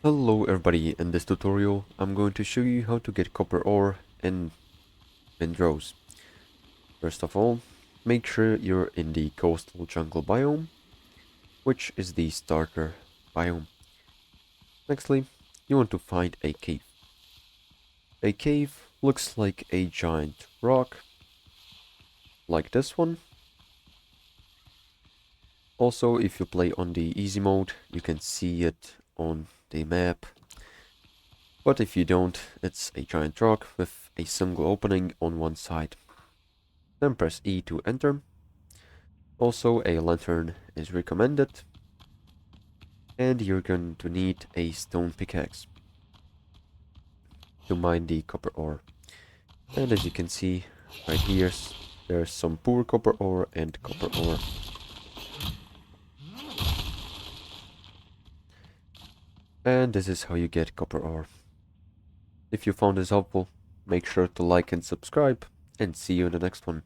Hello everybody, in this tutorial I'm going to show you how to get copper ore in Windrose. First of all, make sure you're in the coastal jungle biome, which is the starter biome. Nextly, you want to find a cave. A cave looks like a giant rock, like this one. Also, if you play on the easy mode, you can see it on the map. But if you don't, it's a giant rock with a single opening on one side. Then press E to enter. Also, a lantern is recommended. And you're going to need a stone pickaxe to mine the copper ore. And as you can see, right here, there's some poor copper ore and copper ore. And this is how you get copper ore. If you found this helpful, make sure to like and subscribe, and see you in the next one.